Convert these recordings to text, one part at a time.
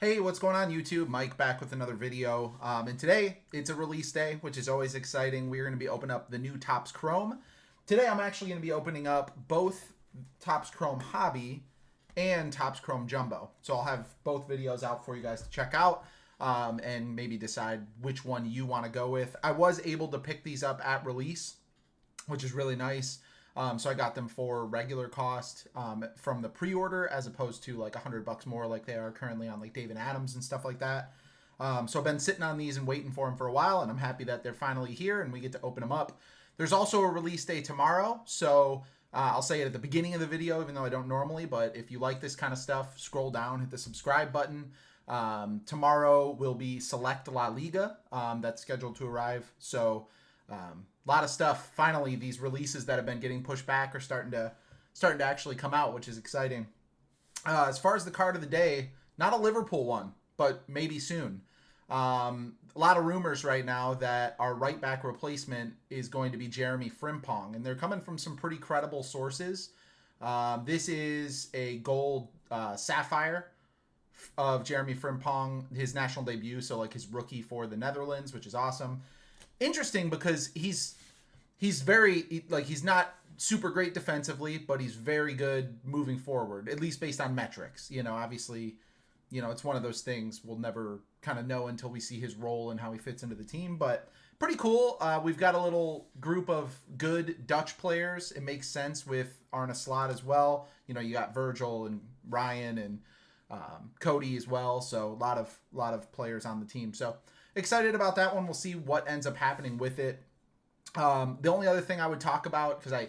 Hey, what's going on YouTube? Mike back with another video. And today it's a release day, which is always exciting. We're going to be opening up the new Topps Chrome. Today I'm actually going to be opening up both Topps Chrome Hobby and Topps Chrome Jumbo. So I'll have both videos out for you guys to check out and maybe decide which one you want to go with. I was able to pick these up at release, which is really nice. So I got them for regular cost from the pre-order as opposed to like $100 more like they are currently on like David Adams and stuff like that. So I've been sitting on these and waiting for them for a while, and I'm happy that they're finally here and we get to open them up. There's also a release day tomorrow, so I'll say it at the beginning of the video, even though I don't normally, but if you like this kind of stuff, scroll down, hit the subscribe button. Tomorrow will be Select La Liga that's scheduled to arrive, so a lot of stuff. Finally, these releases that have been getting pushed back are starting to actually come out, which is exciting. As far as the card of the day, not a Liverpool one, but maybe soon. A lot of rumors right now that our right back replacement is going to be Jeremy Frimpong, and they're coming from some pretty credible sources. This is a gold sapphire of Jeremy Frimpong, his national debut, so like his rookie for the Netherlands, which is awesome. Interesting because he's very, like, he's not super great defensively, but he's very good moving forward, at least based on metrics. You know, obviously, you know, it's one of those things we'll never kind of know until we see his role and how he fits into the team, but pretty cool. We've got a little group of good Dutch players. It makes sense with Arne Slot as well. You know, you got Virgil and Ryan and Cody as well, so a lot of players on the team. So excited about that one. We'll see what ends up happening with it. The only other thing I would talk about, because I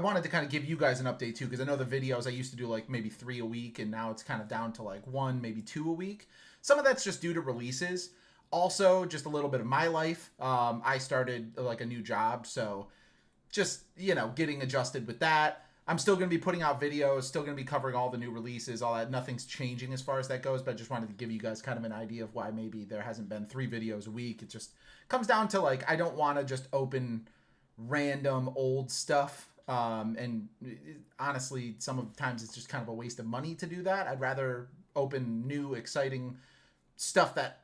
wanted to kind of give you guys an update too, because I know the videos I used to do like maybe 3 a week, and now it's kind of down to like 1, maybe 2 a week. Some of that's just due to releases. Also, just a little bit of my life. I started like a new job, so just, you know, getting adjusted with that. I'm still going to be putting out videos, still going to be covering all the new releases, all that. Nothing's changing as far as that goes, but I just wanted to give you guys kind of an idea of why maybe there hasn't been 3 videos a week. It just comes down to, like, I don't want to just open random old stuff. And honestly, some of the times it's just kind of a waste of money to do that. I'd rather open new, exciting stuff that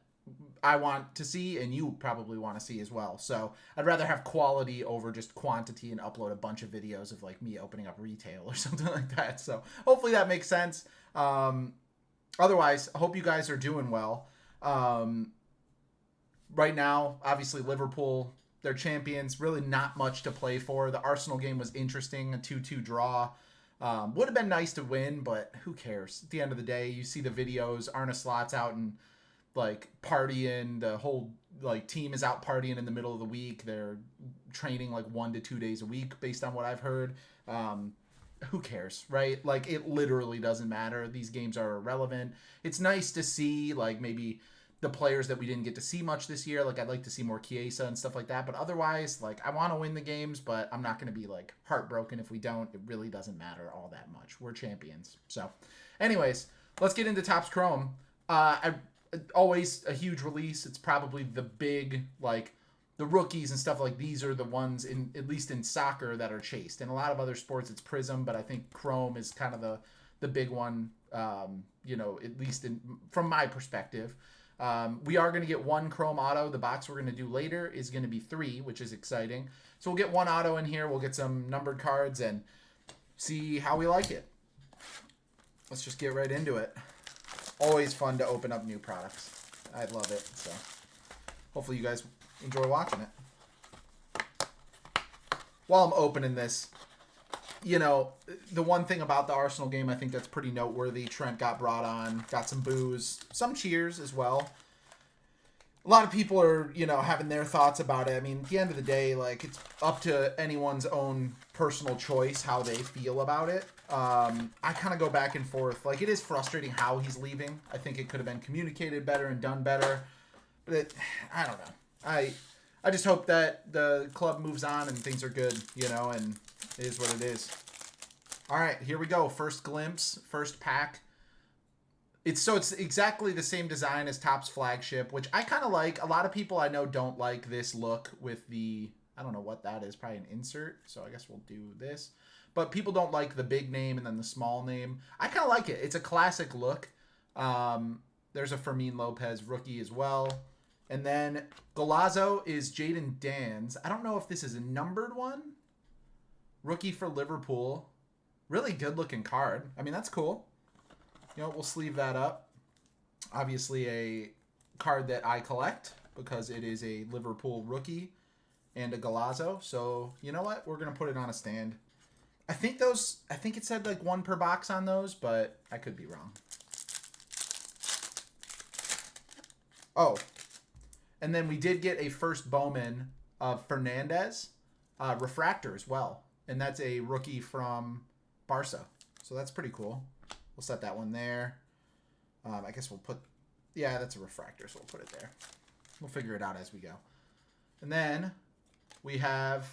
I want to see and you probably want to see as well. So I'd rather have quality over just quantity and upload a bunch of videos of like me opening up retail or something like that. So hopefully that makes sense. Otherwise, I hope you guys are doing well. Right now, obviously Liverpool, they're champions. Really not much to play for. The Arsenal game was interesting, a 2-2 draw. Would have been nice to win, but who cares? At the end of the day, you see the videos, Arne Slot's out and like partying, the whole like team is out partying in the middle of the week. They're training like 1 to 2 days a week based on what I've heard. Who cares, right? Like, it literally doesn't matter. These games are irrelevant. It's nice to see like maybe the players that we didn't get to see much this year. Like, I'd like to see more Chiesa and stuff like that, but otherwise, like, I want to win the games, but I'm not going to be like heartbroken if we don't. It really doesn't matter all that much. We're champions. So anyways, let's get into Topps Chrome. Always a huge release. It's probably the big, like, the rookies and stuff like these are the ones, in at least in soccer, that are chased. In a lot of other sports it's Prism, but I think Chrome is kind of the big one, you know, at least from my perspective. We are going to get 1 Chrome auto. The box we're going to do later is going to be 3, which is exciting. So we'll get 1 auto in here. We'll get some numbered cards and see how we like it. Let's just get right into it. Always fun to open up new products. I love it. So hopefully you guys enjoy watching it. While I'm opening this, you know, the one thing about the Arsenal game I think that's pretty noteworthy, Trent got brought on, got some boos, some cheers as well. A lot of people are, you know, having their thoughts about it. I mean, at the end of the day, like, it's up to anyone's own personal choice how they feel about it. I kind of go back and forth. Like, it is frustrating how he's leaving. I think it could have been communicated better and done better. But I don't know. I just hope that the club moves on and things are good, you know, and it is what it is. All right, here we go. First glimpse, first pack. It's exactly the same design as Topps flagship, which I kind of like. A lot of people I know don't like this look with the, I don't know what that is, probably an insert. So I guess we'll do this. But people don't like the big name and then the small name. I kind of like it. It's a classic look. There's a Fermin Lopez rookie as well. And then Golazo is Jaden Dan's. I don't know if this is a numbered one. Rookie for Liverpool. Really good looking card. I mean, that's cool. You know, we'll sleeve that up. Obviously a card that I collect because it is a Liverpool rookie and a Golazo. So, you know what? We're going to put it on a stand. I think it said like 1 per box on those, but I could be wrong. Oh, and then we did get a first Bowman of Fernandez, refractor as well. And that's a rookie from Barca. So that's pretty cool. We'll set that one there. I guess we'll put, yeah, that's a refractor, so we'll put it there. We'll figure it out as we go. And then we have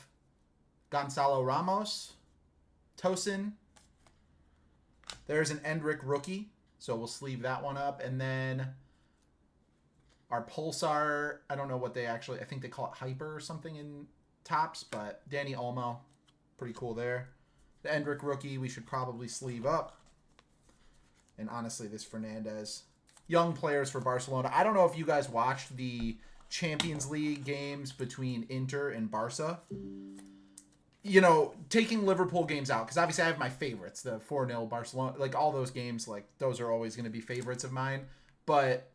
Gonzalo Ramos, Tosin. There's an Endrick rookie, so we'll sleeve that one up. And then our Pulsar, I don't know what they actually, I think they call it Hyper or something in Tops, but Danny Olmo, pretty cool there. The Endrick rookie, we should probably sleeve up. And honestly, this Fernandez. Young players for Barcelona. I don't know if you guys watched the Champions League games between Inter and Barca. You know, taking Liverpool games out, because obviously I have my favorites. The 4-0 Barcelona, like all those games, like those are always going to be favorites of mine. But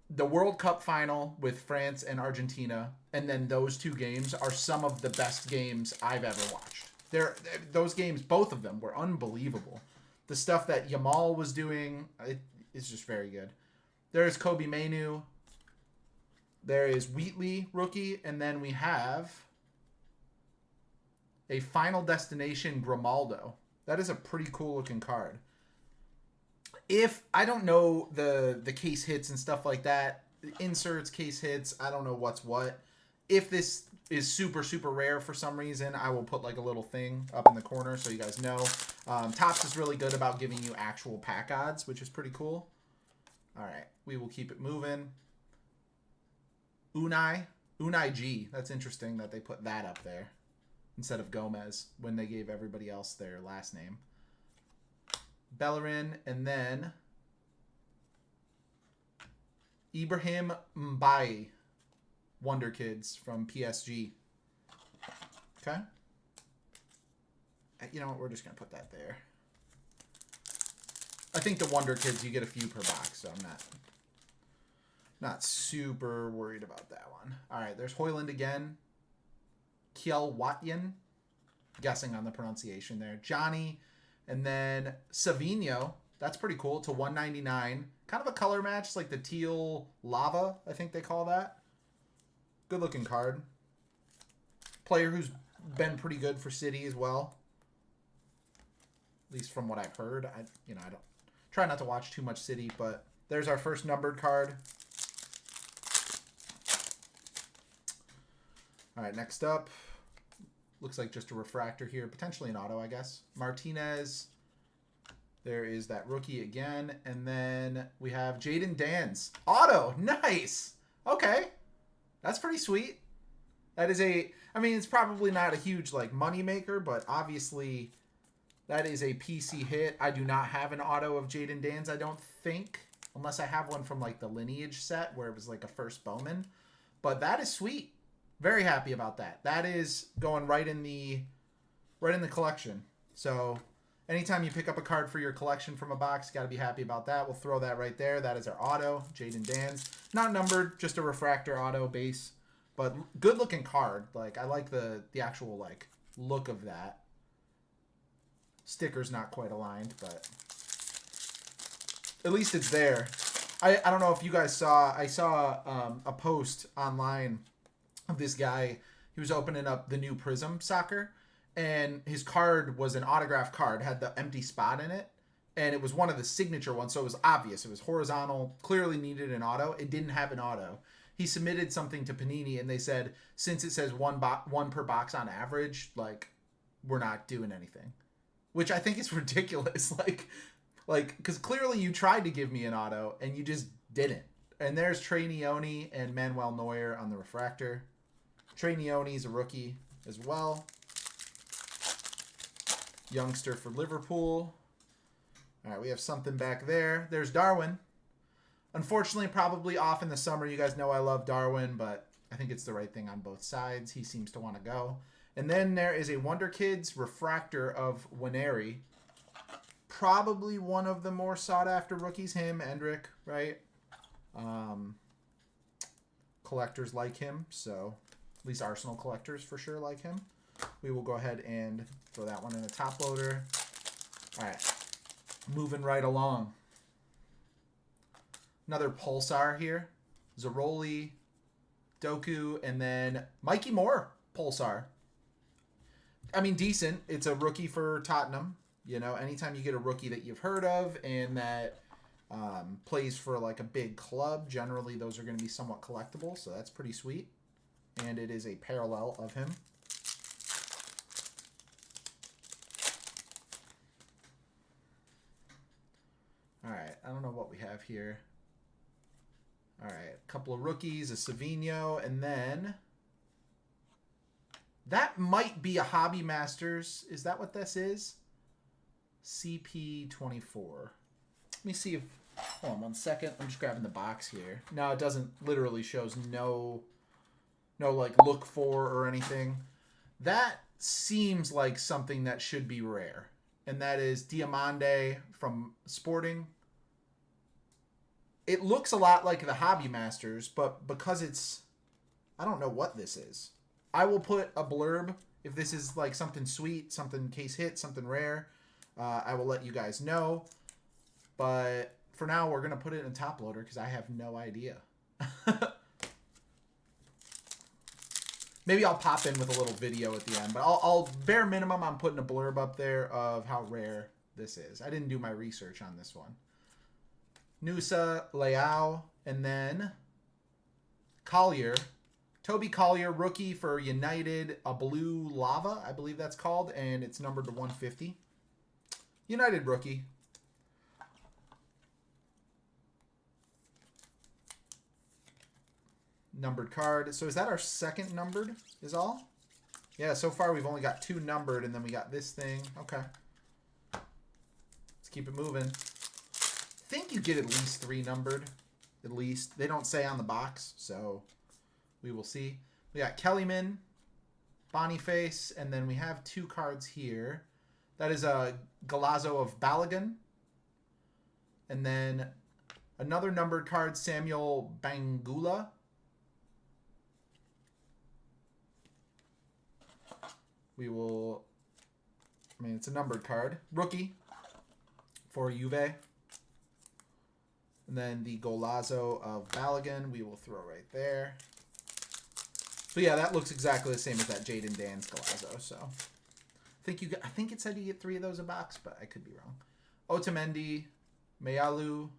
the World Cup final with France and Argentina, and then those two games are some of the best games I've ever watched. Those games, both of them, were unbelievable. The stuff that Yamal was doing, it's just very good. There's Kobe Mainu. There is Wheatley, rookie. And then we have a Final Destination Grimaldo. That is a pretty cool looking card. If I don't know the case hits and stuff like that, inserts, case hits, I don't know what's what. If this is super, super rare for some reason, I will put like a little thing up in the corner so you guys know. Topps is really good about giving you actual pack odds, which is pretty cool. All right, we will keep it moving. Unai G. That's interesting that they put that up there instead of Gomez when they gave everybody else their last name. Bellerin, and then Ibrahim Mbaye, Wonder Kids from PSG. Okay. You know what? We're just going to put that there. I think the Wonder Kids, you get a few per box, so I'm not super worried about that one. All right, there's Hoyland again. Kiel Watyen. Guessing on the pronunciation there. Johnny. And then Savinho, that's pretty cool, to 199. Kind of a color match, it's like the teal lava, I think they call that. Good looking card. Player who's been pretty good for City as well. At least from what I've heard. I don't try not to watch too much City, but there's our first numbered card. All right, next up. Looks like just a refractor here. Potentially an auto, I guess. Martinez. There is that rookie again. And then we have Jaden Dan's. Auto. Nice. Okay. That's pretty sweet. That is I mean, it's probably not a huge, like, money maker, but obviously that is a PC hit. I do not have an auto of Jaden Dan's, I don't think. Unless I have one from, like, the Lineage set where it was, like, a first Bowman. But that is sweet. Very happy about that. That is going right in the collection. So anytime you pick up a card for your collection from a box, got to be happy about that. We'll throw that right there. That is our auto, Jaden Dan's. Not numbered, just a refractor auto base. But good looking card. Like, I like the actual, like, look of that. Sticker's not quite aligned, but at least it's there. I don't know if you guys saw, I saw a post online of this guy. He was opening up the new Prism Soccer, and his card was an autograph card, had the empty spot in it, and it was one of the signature ones, so it was obvious. It was horizontal, clearly needed an auto. It didn't have an auto. He submitted something to Panini, and they said, since it says one per box on average, like, we're not doing anything. Which I think is ridiculous. Like, because clearly you tried to give me an auto, and you just didn't. And there's Trey Neone and Manuel Neuer on the refractor. Trey Neone's a rookie as well. Youngster for Liverpool. All right, we have something back there. There's Darwin. Unfortunately, probably off in the summer. You guys know I love Darwin, but I think it's the right thing on both sides. He seems to want to go. And then there is a Wonder Kids refractor of Winery. Probably one of the more sought-after rookies. Him, Endrick, right? Collectors like him, so at least Arsenal collectors for sure like him. We will go ahead and throw that one in a top loader. All right, moving right along. Another Pulsar here. Zaroli, Doku, and then Mikey Moore Pulsar. I mean, decent. It's a rookie for Tottenham. You know, anytime you get a rookie that you've heard of and that plays for like a big club, generally those are going to be somewhat collectible, so that's pretty sweet. And it is a parallel of him. All right, I don't know what we have here. All right, a couple of rookies, a Savinho, and then that might be a Hobby Masters. Is that what this is? CP24. Let me see if... Hold on one second. I'm just grabbing the box here. No, it doesn't. Literally shows no like look for or anything. That seems like something that should be rare. And that is Diamande from Sporting. It looks a lot like the Hobby Masters, but because it's... I don't know what this is. I will put a blurb if this is like something sweet, something case hit, something rare. I will let you guys know. But for now, we're going to put it in a top loader because I have no idea. Maybe I'll pop in with a little video at the end. But I'll bare minimum, I'm putting a blurb up there of how rare this is. I didn't do my research on this one. Nusa, Leao, and then Collier. Toby Collier, rookie for United, a blue lava, I believe that's called, and it's numbered to 150. United rookie. Numbered card. So is that our second numbered is all? Yeah, so far we've only got 2 numbered, and then we got this thing. Okay. Let's keep it moving. I think you get at least 3 numbered. At least. They don't say on the box, so we will see. We got Kellyman, Boniface, and then we have 2 cards here. That is a Galazzo of Balogun. And then another numbered card, Samuel Bangula. We will... I mean, it's a numbered card. Rookie for Juve. And then the Golazzo of Balogun we will throw right there. So yeah, that looks exactly the same as that Jaden Dan's Golazzo. So I think it said you get 3 of those a box, but I could be wrong. Otamendi, Mayalu,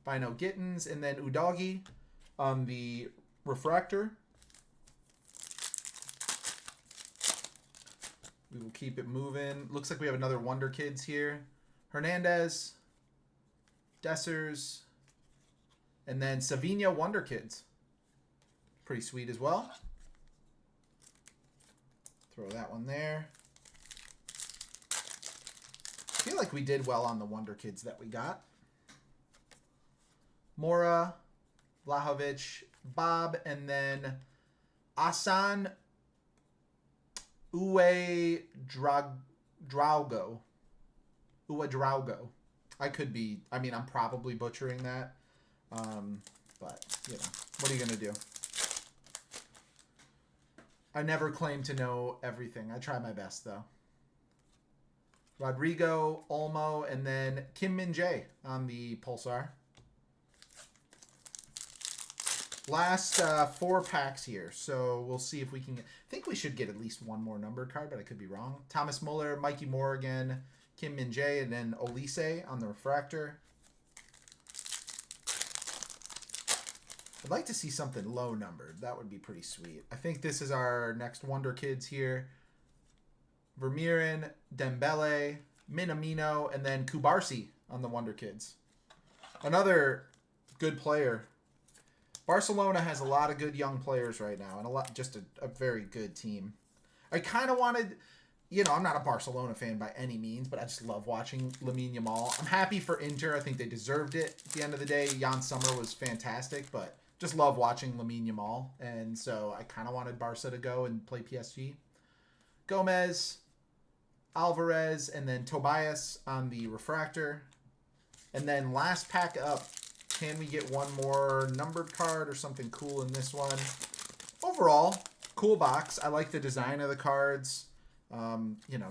Bino Gittins, and then Udogi on the refractor. We will keep it moving. Looks like we have another Wonder Kids here. Hernandez, Dessers, and then Savinho Wonder Kids. Pretty sweet as well. Throw that one there. I feel like we did well on the Wonder Kids that we got. Mora, Vlahovic, Bob, and then Asan Uedraogo. I could be, I mean, I'm probably butchering that. But, you know, what are you going to do? I never claim to know everything. I try my best, though. Rodrigo, Olmo, and then Kim Min-jae on the Pulsar. Last 4 packs here, so we'll see if we can... I think we should get at least 1 more numbered card, but I could be wrong. Thomas Muller, Mikey Moore again, Kim Min-jae, and then Olise on the refractor. I'd like to see something low numbered. That would be pretty sweet. I think this is our next Wonder Kids here. Vermeeren, Dembele, Minamino, and then Kubarsi on the Wonder Kids. Another good player. Barcelona has a lot of good young players right now, and just a very good team. I kind of wanted... I'm not a Barcelona fan by any means, but I just love watching Lamine Yamal. I'm happy for Inter. I think they deserved it at the end of the day. Jan Sommer was fantastic, but just love watching Lamine Yamal. And so I kind of wanted Barca to go and play PSG. Gomez, Alvarez, and then Tobias on the refractor. And then last pack up, can we get one more numbered card or something cool in this one? Overall, cool box. I like the design of the cards.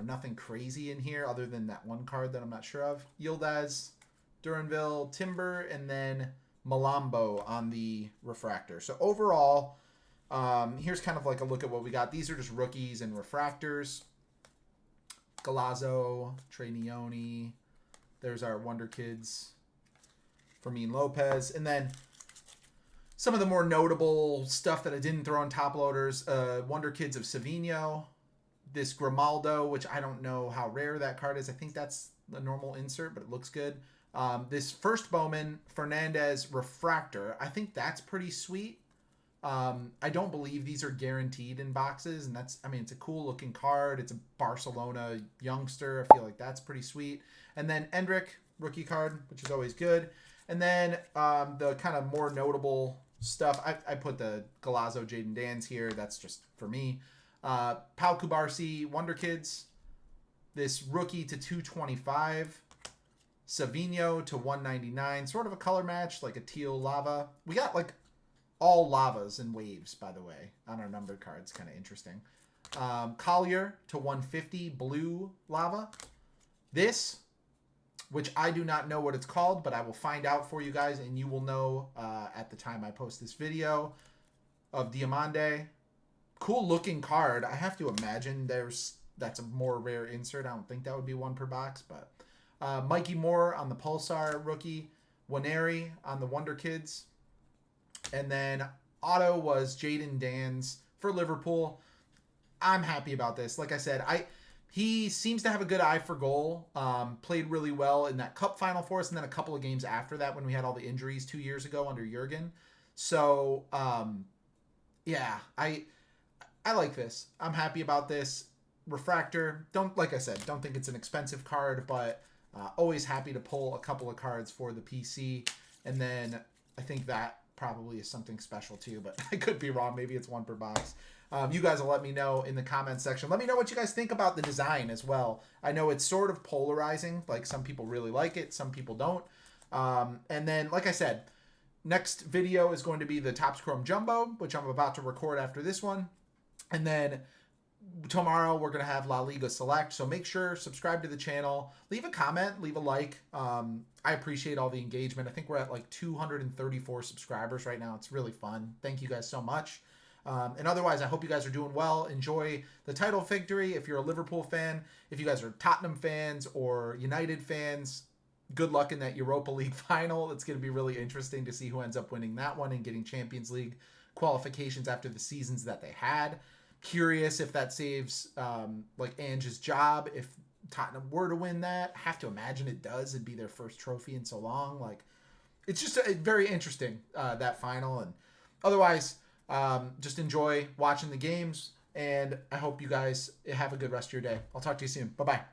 Nothing crazy in here other than that one card that I'm not sure of. Yildiz, Duranville, Timber, and then Malambo on the refractor. So overall, here's kind of like a look at what we got. These are just rookies and refractors. Galazzo, Trenioni. There's our Wonder Kids. Fermin Lopez. And then some of the more notable stuff that I didn't throw in top loaders. Wonder Kids of Savino. This Grimaldo, which I don't know how rare that card is. I think that's the normal insert, but it looks good. This first Bowman, Fernandez Refractor. I think that's pretty sweet. I don't believe these are guaranteed in boxes, and it's a cool looking card. It's a Barcelona youngster. I feel like that's pretty sweet. And then Endrick, rookie card, which is always good. And then the kind of more notable stuff, I put the Galazzo Jaden Dans here. That's just for me. Pau Kubarsi, Wonder Kids. This rookie to 225. Savino to 199. Sort of a color match, like a teal lava. We got like all lavas and waves, by the way, on our numbered cards. Kind of interesting. Collier to 150. Blue lava. This, which I do not know what it's called, but I will find out for you guys, and you will know at the time I post this video, of Diamande. Cool looking card. I have to imagine that's a more rare insert. I don't think that would be one per box, but Mikey Moore on the Pulsar rookie, Waneri on the Wonder Kids, and then auto was Jaden Dans for Liverpool. I'm happy about this. Like I said, he seems to have a good eye for goal. Played really well in that cup final for us, and then a couple of games after that when we had all the injuries 2 years ago under Jurgen. So yeah, I like this. I'm happy about this. Refractor, like I said, don't think it's an expensive card, but always happy to pull a couple of cards for the PC. And then I think that probably is something special too, but I could be wrong. Maybe it's one per box. You guys will let me know in the comments section. Let me know what you guys think about the design as well. I know it's sort of polarizing. Like, some people really like it, some people don't. And then, like I said, next video is going to be the Topps Chrome Jumbo, which I'm about to record after this one. And then tomorrow we're going to have La Liga Select. So make sure, subscribe to the channel, leave a comment, leave a like. I appreciate all the engagement. I think we're at like 234 subscribers right now. It's really fun. Thank you guys so much. And otherwise, I hope you guys are doing well. Enjoy the title victory. If you're a Liverpool fan, if you guys are Tottenham fans or United fans, good luck in that Europa League final. It's going to be really interesting to see who ends up winning that one and getting Champions League qualifications after the seasons that they had. Curious if that saves like Ange's job if Tottenham were to win that. I have to imagine it does. It'd be their first trophy in so long. Like, it's just very interesting, that final. And otherwise, just enjoy watching the games, and I hope you guys have a good rest of your day. I'll talk to you soon. Bye-bye.